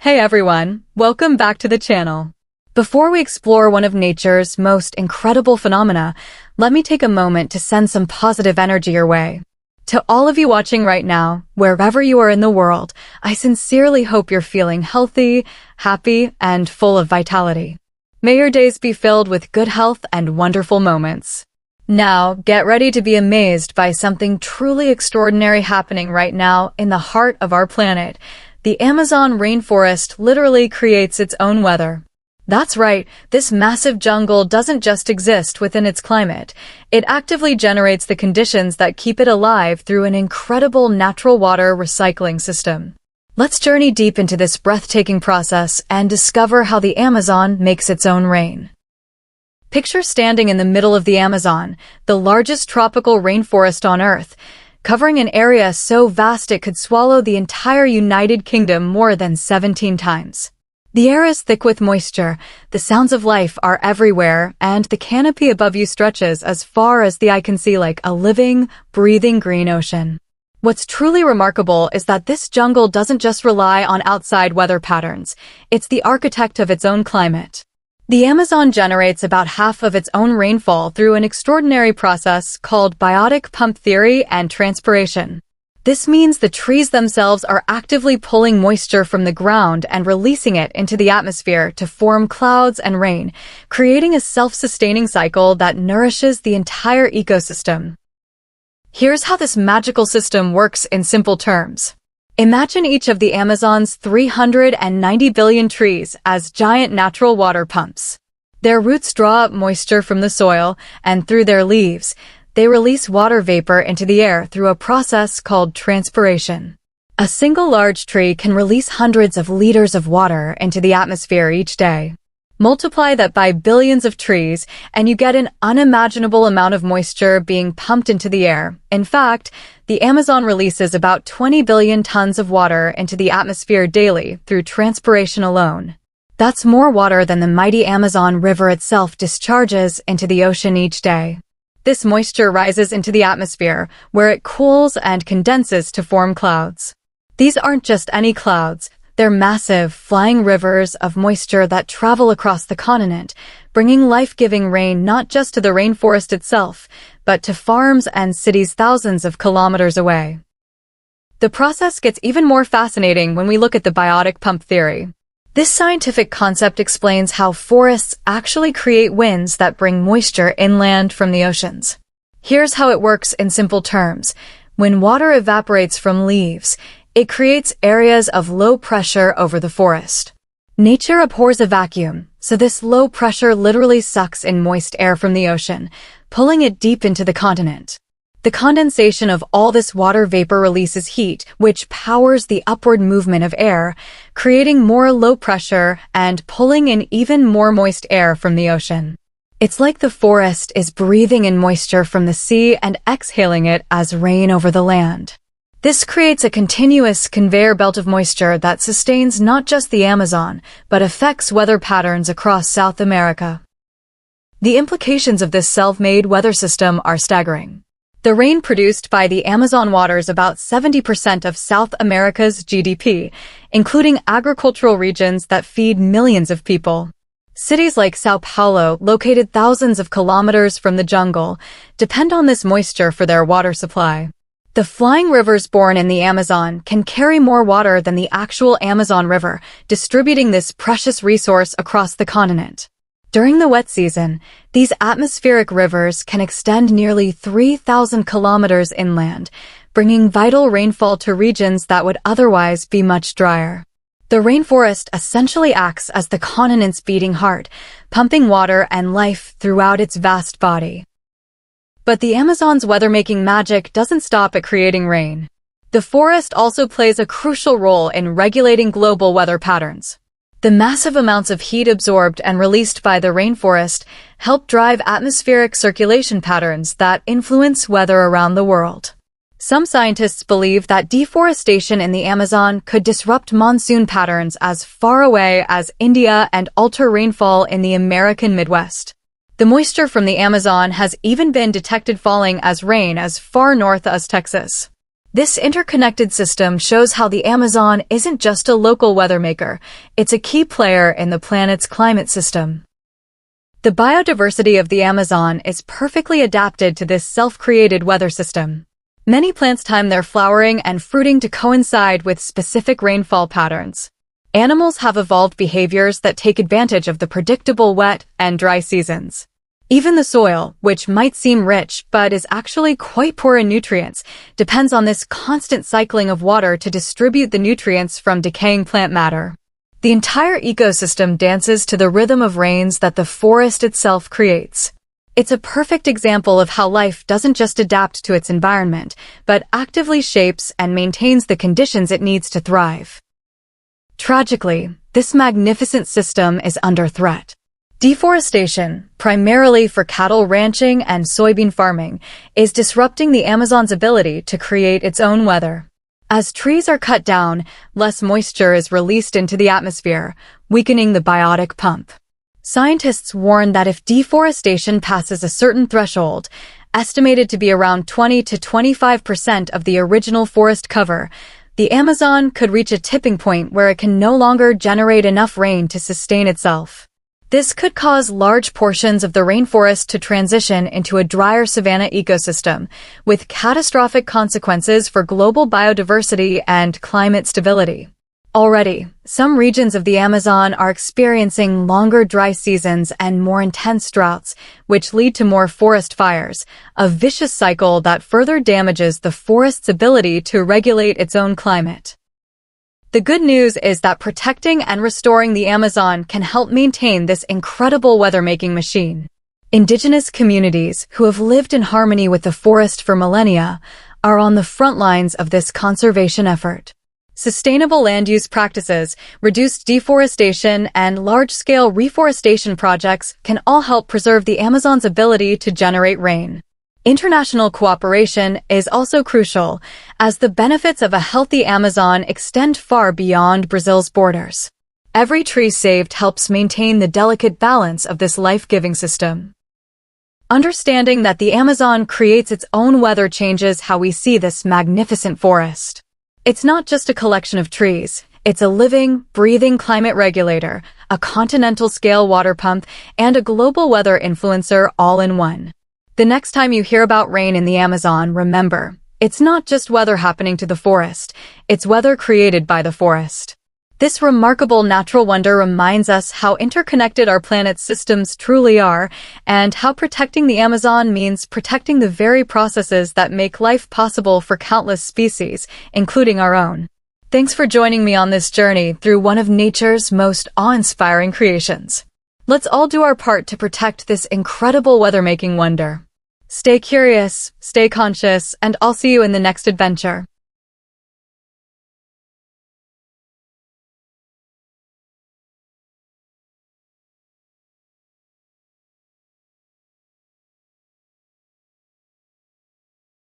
Hey everyone, welcome back to the channel. Before we explore one of nature's most incredible phenomena, let me take a moment to send some positive energy your way. To all of you watching right now, wherever you are in the world, I sincerely hope you're feeling healthy, happy, and full of vitality. May your days be filled with good health and wonderful moments. Now, get ready to be amazed by something truly extraordinary happening right now in the heart of our planet. The Amazon rainforest literally creates its own weather. That's right, this massive jungle doesn't just exist within its climate. It actively generates the conditions that keep it alive through an incredible natural water recycling system. Let's journey deep into this breathtaking process and discover how the Amazon makes its own rain. Picture standing in the middle of the Amazon, the largest tropical rainforest on Earth, covering an area so vast it could swallow the entire United Kingdom more than 17 times. The air is thick with moisture, the sounds of life are everywhere, and the canopy above you stretches as far as the eye can see like a living, breathing green ocean. What's truly remarkable is that this jungle doesn't just rely on outside weather patterns, it's the architect of its own climate. The Amazon generates about half of its own rainfall through an extraordinary process called biotic pump theory and transpiration. This means the trees themselves are actively pulling moisture from the ground and releasing it into the atmosphere to form clouds and rain, creating a self-sustaining cycle that nourishes the entire ecosystem. Here's how this magical system works in simple terms. Imagine each of the Amazon's 390 billion trees as giant natural water pumps. Their roots draw up moisture from the soil, and through their leaves, they release water vapor into the air through a process called transpiration. A single large tree can release hundreds of liters of water into the atmosphere each day. Multiply that by billions of trees, and you get an unimaginable amount of moisture being pumped into the air. In fact, the Amazon releases about 20 billion tons of water into the atmosphere daily through transpiration alone. That's more water than the mighty Amazon River itself discharges into the ocean each day. This moisture rises into the atmosphere, where it cools and condenses to form clouds. These aren't just any clouds. They're massive, flying rivers of moisture that travel across the continent, bringing life-giving rain not just to the rainforest itself, but to farms and cities thousands of kilometers away. The process gets even more fascinating when we look at the biotic pump theory. This scientific concept explains how forests actually create winds that bring moisture inland from the oceans. Here's how it works in simple terms. When water evaporates from leaves, it creates areas of low pressure over the forest. Nature abhors a vacuum, so this low pressure literally sucks in moist air from the ocean, pulling it deep into the continent. The condensation of all this water vapor releases heat, which powers the upward movement of air, creating more low pressure and pulling in even more moist air from the ocean. It's like the forest is breathing in moisture from the sea and exhaling it as rain over the land. This creates a continuous conveyor belt of moisture that sustains not just the Amazon, but affects weather patterns across South America. The implications of this self-made weather system are staggering. The rain produced by the Amazon waters about 70% of South America's GDP, including agricultural regions that feed millions of people. Cities like Sao Paulo, located thousands of kilometers from the jungle, depend on this moisture for their water supply. The flying rivers born in the Amazon can carry more water than the actual Amazon River, distributing this precious resource across the continent. During the wet season, these atmospheric rivers can extend nearly 3,000 kilometers inland, bringing vital rainfall to regions that would otherwise be much drier. The rainforest essentially acts as the continent's beating heart, pumping water and life throughout its vast body. But the Amazon's weather-making magic doesn't stop at creating rain. The forest also plays a crucial role in regulating global weather patterns. The massive amounts of heat absorbed and released by the rainforest help drive atmospheric circulation patterns that influence weather around the world. Some scientists believe that deforestation in the Amazon could disrupt monsoon patterns as far away as India and alter rainfall in the American Midwest. The moisture from the Amazon has even been detected falling as rain as far north as Texas. This interconnected system shows how the Amazon isn't just a local weather maker, it's a key player in the planet's climate system. The biodiversity of the Amazon is perfectly adapted to this self-created weather system. Many plants time their flowering and fruiting to coincide with specific rainfall patterns. Animals have evolved behaviors that take advantage of the predictable wet and dry seasons. Even the soil, which might seem rich but is actually quite poor in nutrients, depends on this constant cycling of water to distribute the nutrients from decaying plant matter. The entire ecosystem dances to the rhythm of rains that the forest itself creates. It's a perfect example of how life doesn't just adapt to its environment, but actively shapes and maintains the conditions it needs to thrive. Tragically, this magnificent system is under threat. Deforestation, primarily for cattle ranching and soybean farming, is disrupting the Amazon's ability to create its own weather. As trees are cut down, less moisture is released into the atmosphere, weakening the biotic pump. Scientists warn that if deforestation passes a certain threshold, estimated to be around 20 to 25% of the original forest cover, the Amazon could reach a tipping point where it can no longer generate enough rain to sustain itself. This could cause large portions of the rainforest to transition into a drier savanna ecosystem, with catastrophic consequences for global biodiversity and climate stability. Already, some regions of the Amazon are experiencing longer dry seasons and more intense droughts, which lead to more forest fires, a vicious cycle that further damages the forest's ability to regulate its own climate. The good news is that protecting and restoring the Amazon can help maintain this incredible weather-making machine. Indigenous communities who have lived in harmony with the forest for millennia are on the front lines of this conservation effort. Sustainable land use practices, reduced deforestation, and large-scale reforestation projects can all help preserve the Amazon's ability to generate rain. International cooperation is also crucial, as the benefits of a healthy Amazon extend far beyond Brazil's borders. Every tree saved helps maintain the delicate balance of this life-giving system. Understanding that the Amazon creates its own weather changes how we see this magnificent forest. It's not just a collection of trees, it's a living, breathing climate regulator, a continental-scale water pump, and a global weather influencer all in one. The next time you hear about rain in the Amazon, remember, it's not just weather happening to the forest, it's weather created by the forest. This remarkable natural wonder reminds us how interconnected our planet's systems truly are, and how protecting the Amazon means protecting the very processes that make life possible for countless species, including our own. Thanks for joining me on this journey through one of nature's most awe-inspiring creations. Let's all do our part to protect this incredible weather-making wonder. Stay curious, stay conscious, and I'll see you in the next adventure.